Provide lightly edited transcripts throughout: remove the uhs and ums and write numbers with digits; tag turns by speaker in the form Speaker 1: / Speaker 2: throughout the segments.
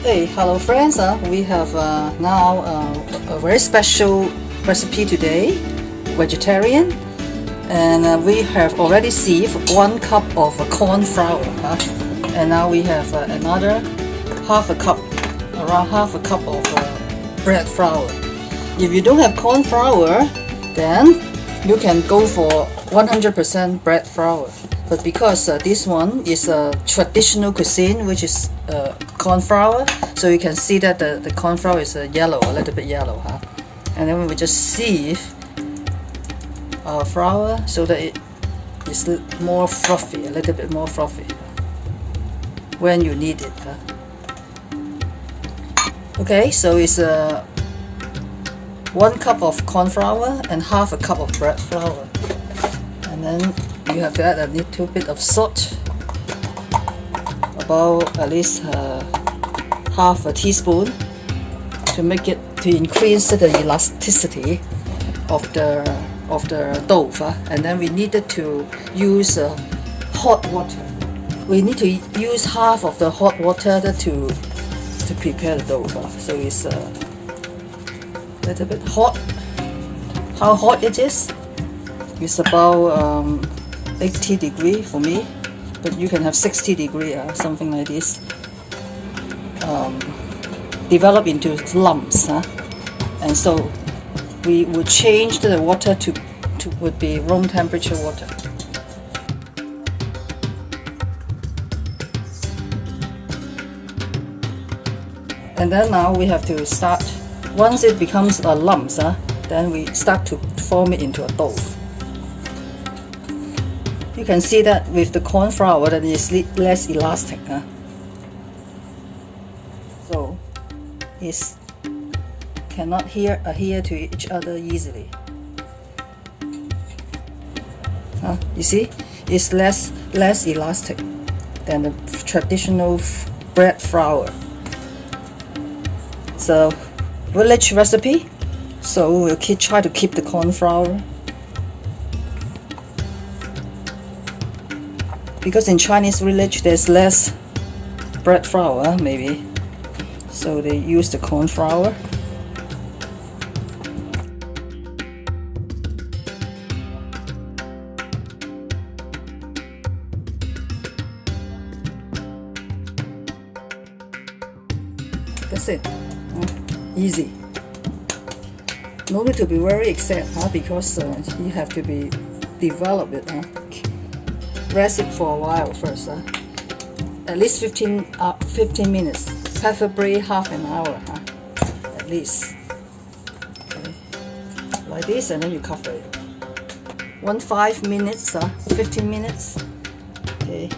Speaker 1: Hey, hello friends. We have now a very special recipe today, vegetarian, and we have already sieved 1 cup of corn flour, and now we have another around half a cup of bread flour. If you don't have corn flour, then you can go for 100% bread flour. But because this one is a traditional cuisine, which is corn flour, so you can see that the corn flour is yellow, a little bit yellow, and then we will just sieve our flour so that it is more fluffy, a little bit more fluffy when you need it. Okay, so it's 1 cup of corn flour and half a cup of bread flour, and then you have to add a little bit of salt, about at least half a teaspoon, to increase the elasticity of the dough. And then we needed to use hot water. We need to use half of the hot water to prepare the dough. So it's a little bit hot. How hot it is? It's about 80 degree for me, but you can have 60 degree, something like this. Develop into lumps, and so we would change the water to would be room temperature water. And then now we have to start. Once it becomes a lumps, then we start to form it into a dough. You can see that with the corn flour that is less elastic, so it cannot adhere to each other easily. You see, it's less elastic than the traditional bread flour. It's a village recipe, so we'll try to keep the corn flour. Because in Chinese village there's less bread flour, maybe, so they use the corn flour. That's it. Easy. No need to be very exact, because you have to develop it. Rest it for a while first, at least 15 minutes, preferably half an hour, at least. Okay. Like this, and then you cover it. 5 minutes, 15 minutes. Okay,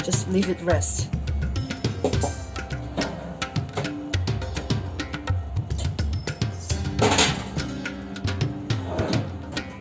Speaker 1: just leave it rest.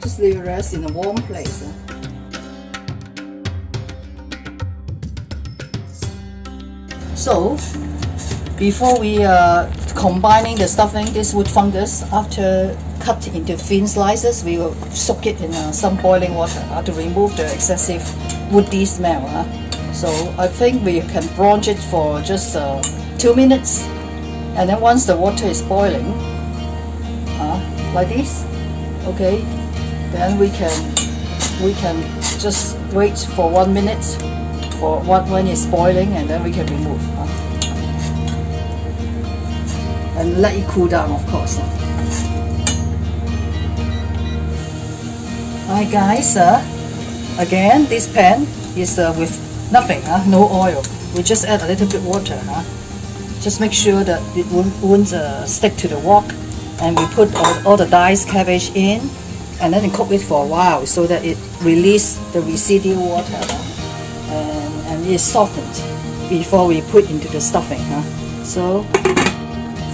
Speaker 1: Just leave it rest in a warm place. So, before we combining the stuffing, this wood fungus, after cut into thin slices, we will soak it in some boiling water to remove the excessive woody smell. So I think we can blanch it for just 2 minutes, and then once the water is boiling, like this, okay, then we can just wait for 1 minute for when it's boiling, and then we can remove and let it cool down, of course. Alright guys, again this pan is with nothing, no oil. We just add a little bit water, just make sure that it won't stick to the wok, and we put all the diced cabbage in, and then cook it for a while so that it releases the residual water, and it's softened before we put into the stuffing. So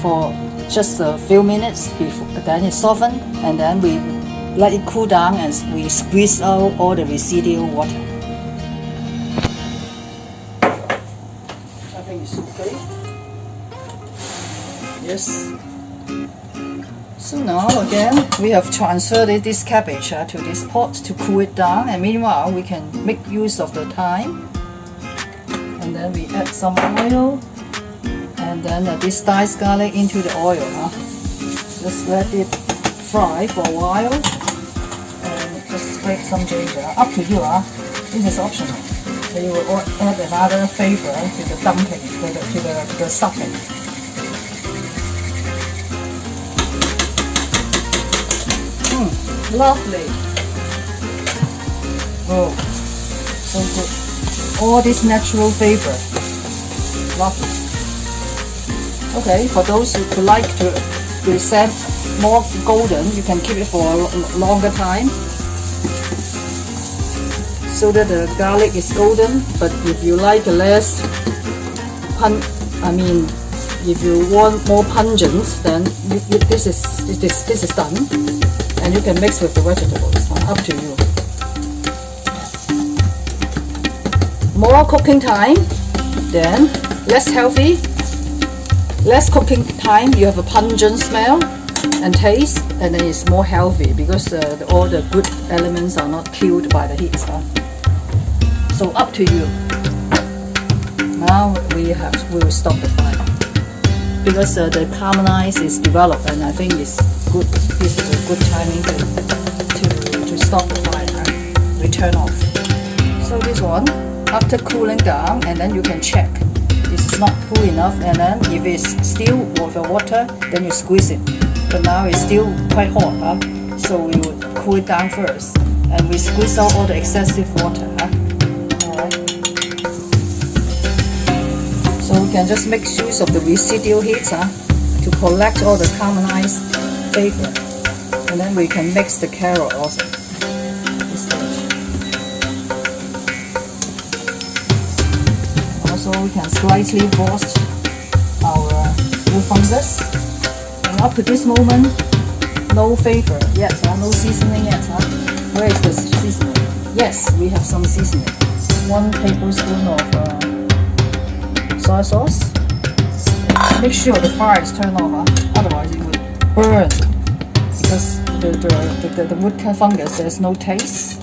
Speaker 1: for just a few minutes before, then it's softened, and then we let it cool down and we squeeze out all the residual water. I think it's okay. Yes. So now again we have transferred this cabbage to this pot to cool it down, and meanwhile we can make use of the time, and then we add some oil And then this diced garlic into the oil. Just let it fry for a while. And just scrape some ginger. Up to you. This is optional. So you will add another flavor to the dumpling, to the stuffing. Lovely. Oh, so good. All this natural flavor. Lovely. Okay, for those who like to present more golden, you can keep it for a longer time, so that the garlic is golden. But if you like less if you want more pungent, then this is done, and you can mix with the vegetables. Up to you. More cooking time, then less healthy. Less cooking time, you have a pungent smell and taste, and then it's more healthy because all the good elements are not killed by the heat. So up to you. Now we will stop the fire because the caramelize is developed, and I think it's good. This is a good timing to stop the fire. We turn off. So this one, after cooling down, and then you can check. It's not cool enough, and then if it's still with the water, then you squeeze it. But now it's still quite hot, so we would cool it down first, and we squeeze out all the excessive water. Alright. So we can just make use of the residual heat to collect all the caramelized flavor, and then we can mix the carrot also. So we can slightly roast our blue fungus. And up to this moment, no flavor yet, no seasoning yet. Where is the seasoning? Yes, we have some seasoning. 1 tablespoon of soy sauce. Make sure the fire is turned off, otherwise it will burn. Because the wood fungus, there's no taste.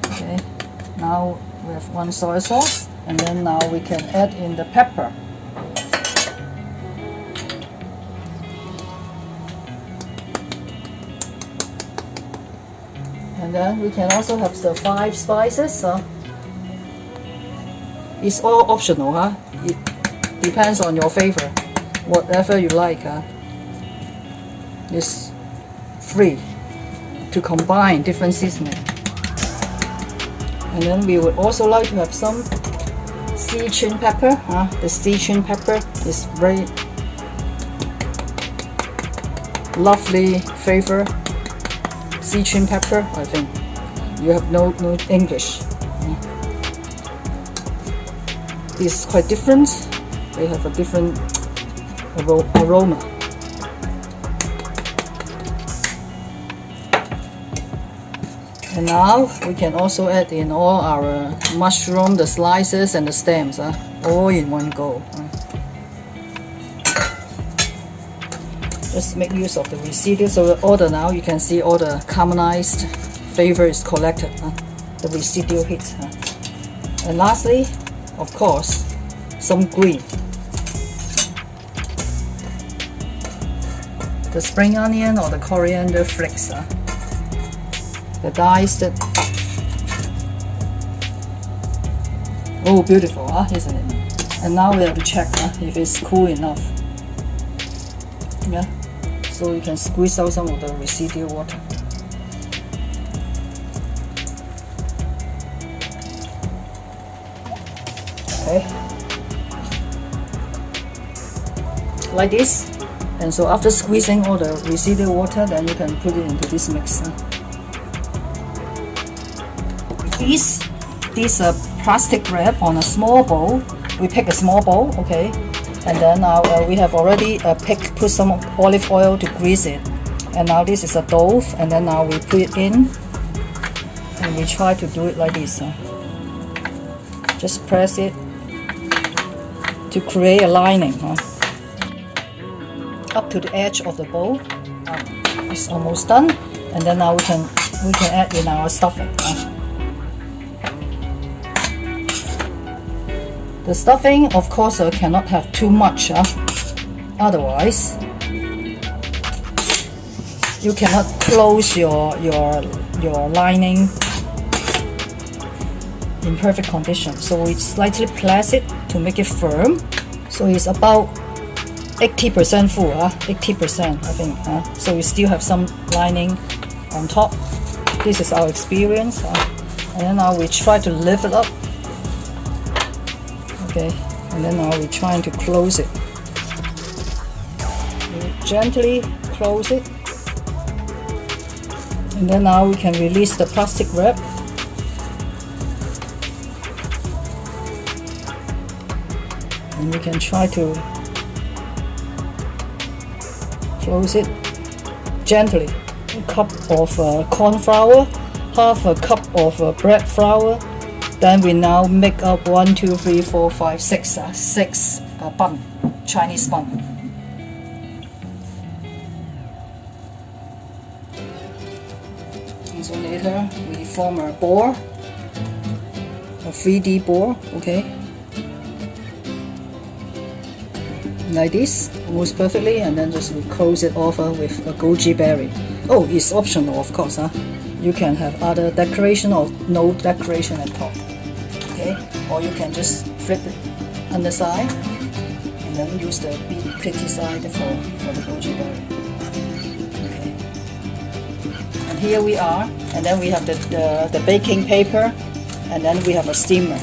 Speaker 1: Okay, now we have 1 soy sauce. And then now we can add in the pepper. And then we can also have the 5 spices. It's all optional. It depends on your favor. Whatever you like. It's free to combine different seasoning. And then we would also like to have some Sichuan pepper. The Sichuan pepper is very lovely flavor. Sichuan pepper, I think. You have no English. It's quite different. They have a different aroma. And now we can also add in all our mushroom, the slices and the stems, all in one go. Just make use of the residue. So now you can see all the caramelized flavor is collected, the residual heat. And lastly, of course, some green. The spring onion or the coriander flakes. The diced. Oh, beautiful, isn't it? And now we have to check if it's cool enough. Yeah, so you can squeeze out some of the residual water. Okay, like this. And so after squeezing all the residual water, then you can put it into this mix. This plastic wrap on a small bowl. We pick a small bowl, okay, and then now we have already put some olive oil to grease it. And now this is a dough, and then now we put it in, and we try to do it like this. Just press it to create a lining. Up to the edge of the bowl. It's almost done, and then now we can add in our stuffing. The stuffing, of course, cannot have too much. Otherwise, you cannot close your lining in perfect condition. So it's slightly placid to make it firm. So it's about 80% full, 80% I think. So you still have some lining on top. This is our experience. And then now we try to lift it up. Okay, and then now we're trying to close it. We gently close it. And then now we can release the plastic wrap. And we can try to close it gently. A cup of corn flour, half a cup of bread flour. Then we now make up 1, 2, 3, 4, 5, 6, 6 bun, Chinese bun. And so later we form a ball, a 3D ball, okay? Like this, almost perfectly, and then just we close it off with a goji berry. Oh, it's optional, of course. You can have other decoration or no decoration at all. Okay, or you can just flip it underside and then use the pretty side for the goji berry. Okay, and here we are, and then we have the baking paper, and then we have a steamer,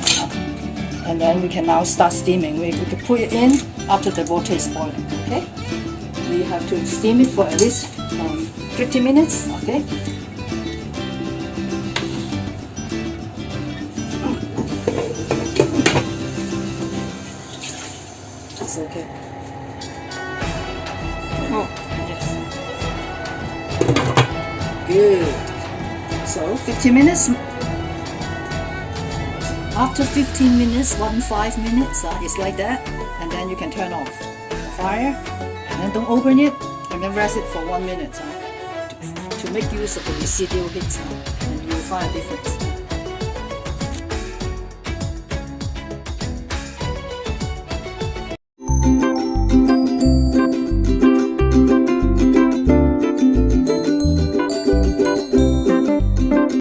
Speaker 1: and then we can now start steaming. We can put it in after the water is boiling. Okay, we have to steam it for at least 50 minutes. Okay. It's okay. Oh, yes. Good. So 15 minutes. After 15 minutes, 5 minutes, it's like that, and then you can turn off the fire, and then don't open it, and then rest it for 1 minute to make use of the residual heat, and you'll find a difference.